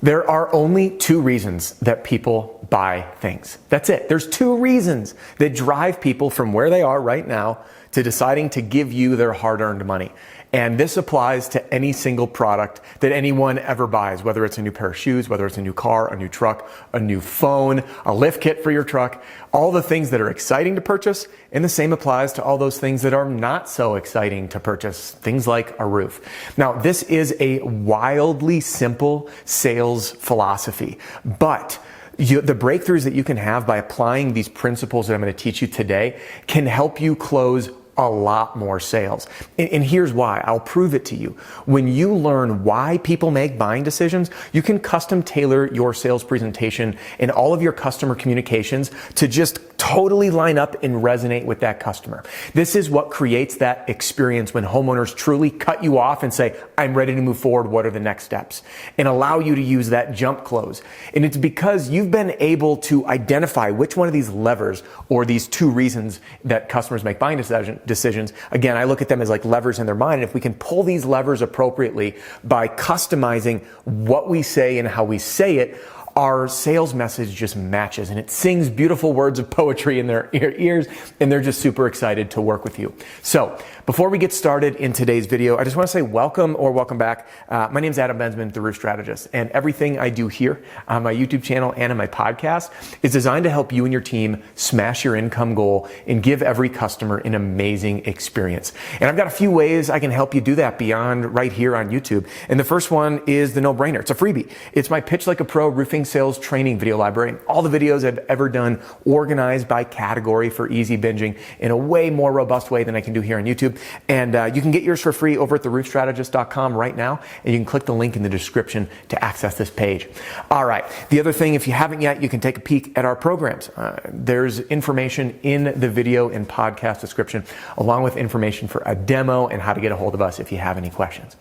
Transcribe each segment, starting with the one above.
There are only two reasons that people buy things. That's it. There's two reasons that drive people from where they are right now to deciding to give you their hard-earned money. And this applies to any single product that anyone ever buys, whether it's a new pair of shoes, whether it's a new car, a new truck, a new phone, a lift kit for your truck, all the things that are exciting to purchase. And the same applies to all those things that are not so exciting to purchase, things like a roof. Now, this is a wildly simple sales philosophy, but the breakthroughs that you can have by applying these principles that I'm going to teach you today can help you close a lot more sales. And here's why. I'll prove it to you. When you learn why people make buying decisions, you can custom tailor your sales presentation and all of your customer communications to just totally line up and resonate with that customer. This is what creates that experience when homeowners truly cut you off and say, I'm ready to move forward. What are the next steps? And allow you to use that jump close. And it's because you've been able to identify which one of these levers or these two reasons that customers make buying decisions. Again, I look at them as like levers in their mind. And if we can pull these levers appropriately by customizing what we say and how we say it, our sales message just matches and it sings beautiful words of poetry in their ears, and they're just super excited to work with you. So before we get started in today's video, I just want to say welcome or welcome back. My name is Adam Bensman, the Roof Strategist, and everything I do here on my YouTube channel and on my podcast is designed to help you and your team smash your income goal and give every customer an amazing experience. And I've got a few ways I can help you do that beyond right here on YouTube. And the first one is the no-brainer. It's a freebie. It's my Pitch Like a Pro Roofing Sales Training video library. All the videos I've ever done organized by category for easy binging in a way more robust way than I can do here on YouTube. And you can get yours for free over at theroofstrategist.com right now, and you can click the link in the description to access this page. All right. The other thing, if you haven't yet, you can take a peek at our programs. There's information in the video and podcast description, along with information for a demo and how to get a hold of us if you have any questions.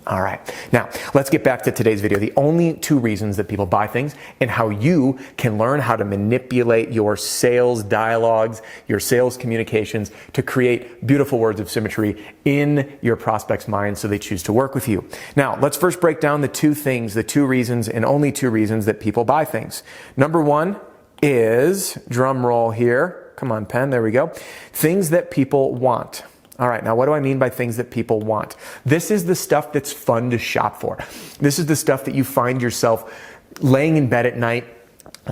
All right. Now, let's get back to today's video. The only two reasons that people buy things and how you can learn how to manipulate your sales dialogues, your sales communications to create beautiful words of symmetry in your prospect's mind so they choose to work with you. Now, let's first break down the two reasons and only two reasons that people buy things. Number one is, drum roll here. Come on, pen. There we go. Things that people want. All right, now what do I mean by things that people want? This is the stuff that's fun to shop for. This is the stuff that you find yourself laying in bed at night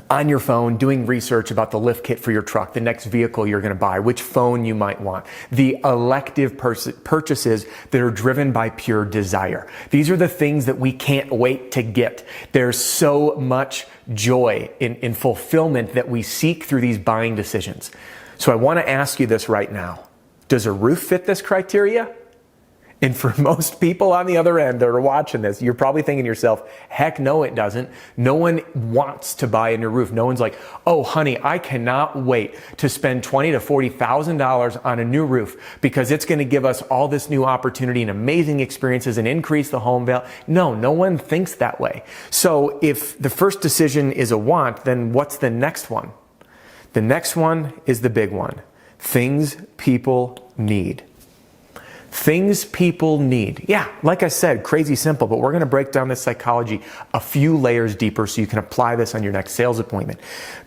on your phone doing research about the lift kit for your truck, the next vehicle you're going to buy, which phone you might want, the elective purchases that are driven by pure desire. These are the things that we can't wait to get. There's so much joy in fulfillment that we seek through these buying decisions. So I want to ask you this right now. Does a roof fit this criteria? And for most people on the other end that are watching this, you're probably thinking to yourself, heck no, it doesn't. No one wants to buy a new roof. No one's like, oh, honey, I cannot wait to spend $20,000 to $40,000 on a new roof because it's going to give us all this new opportunity and amazing experiences and increase the home value. No one thinks that way. So if the first decision is a want, then what's the next one? The next one is the big one. Things people need. Things people need. Yeah, like I said, crazy simple, but we're going to break down this psychology a few layers deeper so you can apply this on your next sales appointment.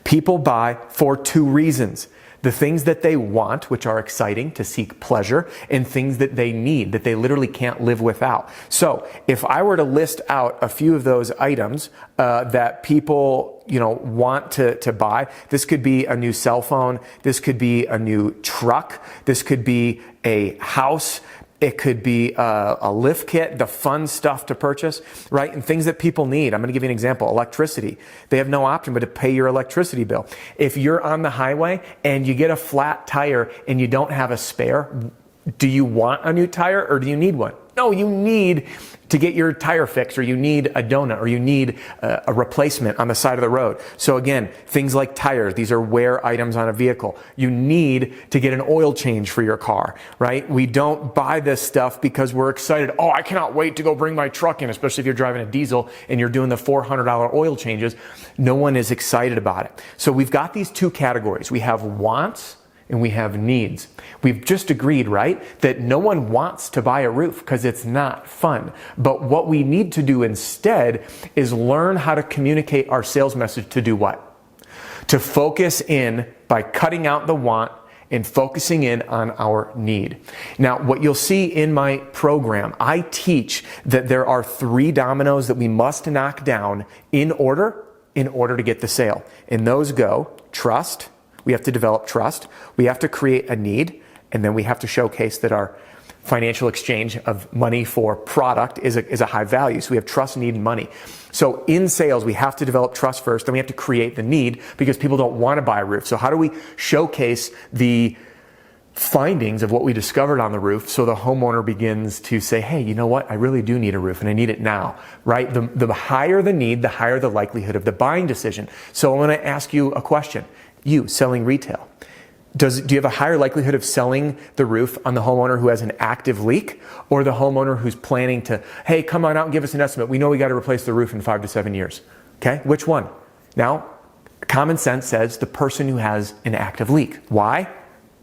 People buy for two reasons. The things that they want, which are exciting to seek pleasure, and things that they need, that they literally can't live without. So if I were to list out a few of those items that people want to buy, this could be a new cell phone, this could be a new truck, this could be a house, it could be a lift kit, the fun stuff to purchase, right? And things that people need. I'm going to give you an example. Electricity. They have no option but to pay your electricity bill. If you're on the highway and you get a flat tire and you don't have a spare, do you want a new tire or do you need one? No, you need to get your tire fixed, or you need a donut, or you need a replacement on the side of the road. So again, things like tires, these are wear items on a vehicle. You need to get an oil change for your car, right? We don't buy this stuff because we're excited. Oh, I cannot wait to go bring my truck in, especially if you're driving a diesel and you're doing the $400 oil changes. No one is excited about it. So we've got these two categories. We have wants and we have needs. We've just agreed, right, that no one wants to buy a roof because it's not fun. But what we need to do instead is learn how to communicate our sales message to do what? To focus in by cutting out the want and focusing in on our need. Now, what you'll see in my program, I teach that there are 3 dominoes that we must knock down in order to get the sale. And those go trust. We have to develop trust. We have to create a need. And then we have to showcase that our financial exchange of money for product is a high value. So we have trust, need, and money. So in sales, we have to develop trust first, then we have to create the need because people don't want to buy a roof. So how do we showcase the findings of what we discovered on the roof so the homeowner begins to say, hey, you know what? I really do need a roof and I need it now, right? The higher the need, the higher the likelihood of the buying decision. So I'm going to ask you a question. You selling retail. Do you have a higher likelihood of selling the roof on the homeowner who has an active leak or the homeowner who's planning to, hey, come on out and give us an estimate. We know we got to replace the roof in 5 to 7 years. Okay, which one? Now, common sense says the person who has an active leak. Why?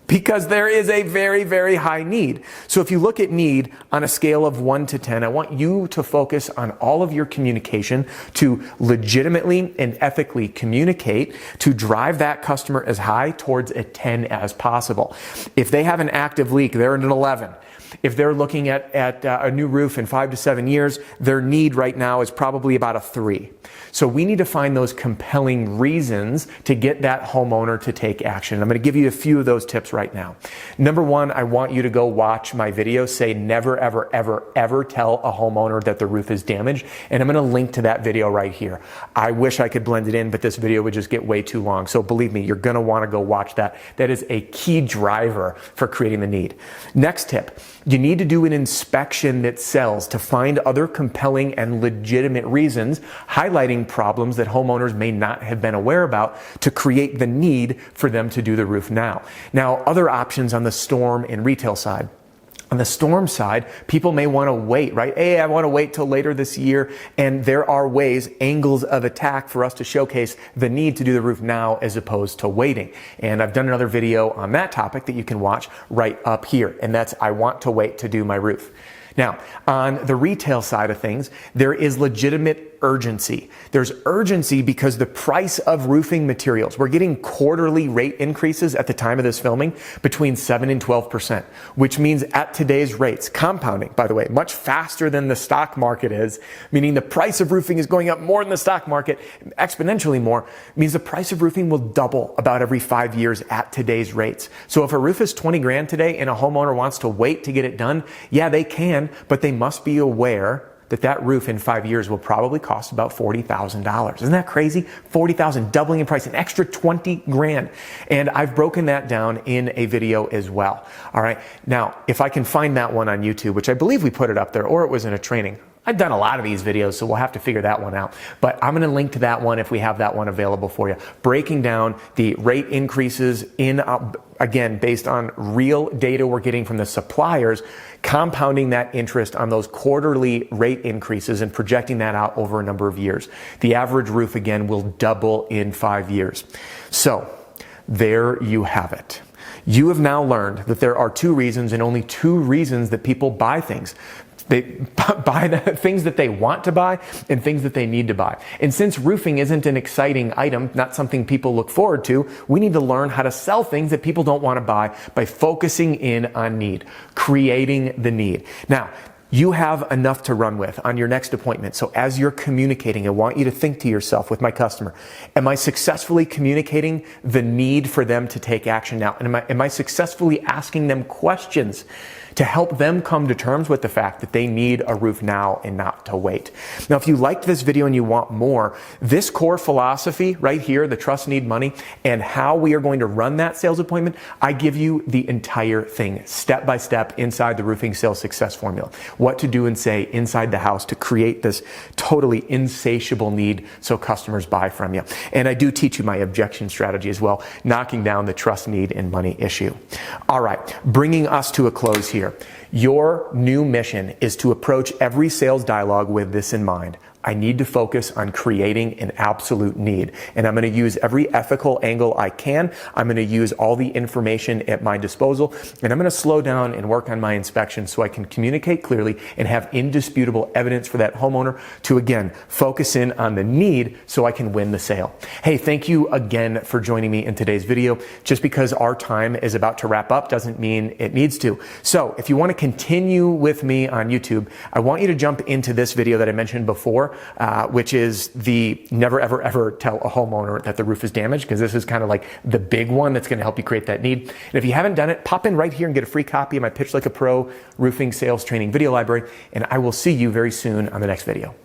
Because there is a very, very high need. So if you look at need on a scale of 1 to 10, I want you to focus on all of your communication to legitimately and ethically communicate to drive that customer as high towards a 10 as possible. If they have an active leak, they're at an 11. If they're looking at a new roof in 5 to 7 years, their need right now is probably about a 3. So we need to find those compelling reasons to get that homeowner to take action. I'm going to give you a few of those tips right now. Number 1, I want you to go watch my video, say never, ever, ever, ever tell a homeowner that the roof is damaged. And I'm going to link to that video right here. I wish I could blend it in, but this video would just get way too long. So believe me, you're going to want to go watch that. That is a key driver for creating the need. Next tip. You need to do an inspection that sells to find other compelling and legitimate reasons, highlighting problems that homeowners may not have been aware about to create the need for them to do the roof now. Now, other options on the storm and retail side. On the storm side, people may want to wait, right? Hey, I want to wait till later this year. And there are ways, angles of attack for us to showcase the need to do the roof now as opposed to waiting. And I've done another video on that topic that you can watch right up here. And that's, I want to wait to do my roof. Now, on the retail side of things, there is legitimate urgency. There's urgency because the price of roofing materials, we're getting quarterly rate increases at the time of this filming between 7 and 12%, which means at today's rates, compounding, by the way, much faster than the stock market is, meaning the price of roofing is going up more than the stock market, exponentially more, means the price of roofing will double about every 5 years at today's rates. So if a roof is 20 grand today and a homeowner wants to wait to get it done, yeah, they can, but they must be aware that roof in 5 years will probably cost about $40,000. Isn't that crazy? $40,000, doubling in price, an extra 20 grand. And I've broken that down in a video as well. All right. Now, if I can find that one on YouTube, which I believe we put it up there, or it was in a training. I've done a lot of these videos, so we'll have to figure that one out. But I'm going to link to that one if we have that one available for you. Breaking down the rate increases in, again, based on real data we're getting from the suppliers, compounding that interest on those quarterly rate increases and projecting that out over a number of years. The average roof, again, will double in 5 years. So there you have it. You have now learned that there are 2 reasons and only 2 reasons that people buy things. They buy the things that they want to buy and things that they need to buy. And since roofing isn't an exciting item, not something people look forward to, we need to learn how to sell things that people don't want to buy by focusing in on need, creating the need. Now, you have enough to run with on your next appointment. So as you're communicating, I want you to think to yourself with my customer, am I successfully communicating the need for them to take action now? And am I successfully asking them questions to help them come to terms with the fact that they need a roof now and not to wait? Now, if you liked this video and you want more, this core philosophy right here, the trust, need, money, and how we are going to run that sales appointment, I give you the entire thing, step by step, inside the roofing sales success formula. What to do and say inside the house to create this totally insatiable need so customers buy from you. And I do teach you my objection strategy as well, knocking down the trust, need, and money issue. All right, bringing us to a close here. Your new mission is to approach every sales dialogue with this in mind. I need to focus on creating an absolute need. And I'm going to use every ethical angle I can. I'm going to use all the information at my disposal, and I'm going to slow down and work on my inspection so I can communicate clearly and have indisputable evidence for that homeowner to, again, focus in on the need so I can win the sale. Hey, thank you again for joining me in today's video. Just because our time is about to wrap up doesn't mean it needs to. So if you want to continue with me on YouTube, I want you to jump into this video that I mentioned before, which is the never, ever, ever tell a homeowner that the roof is damaged, because this is kind of like the big one that's going to help you create that need. And if you haven't done it, pop in right here and get a free copy of my Pitch Like a Pro roofing sales training video library, and I will see you very soon on the next video.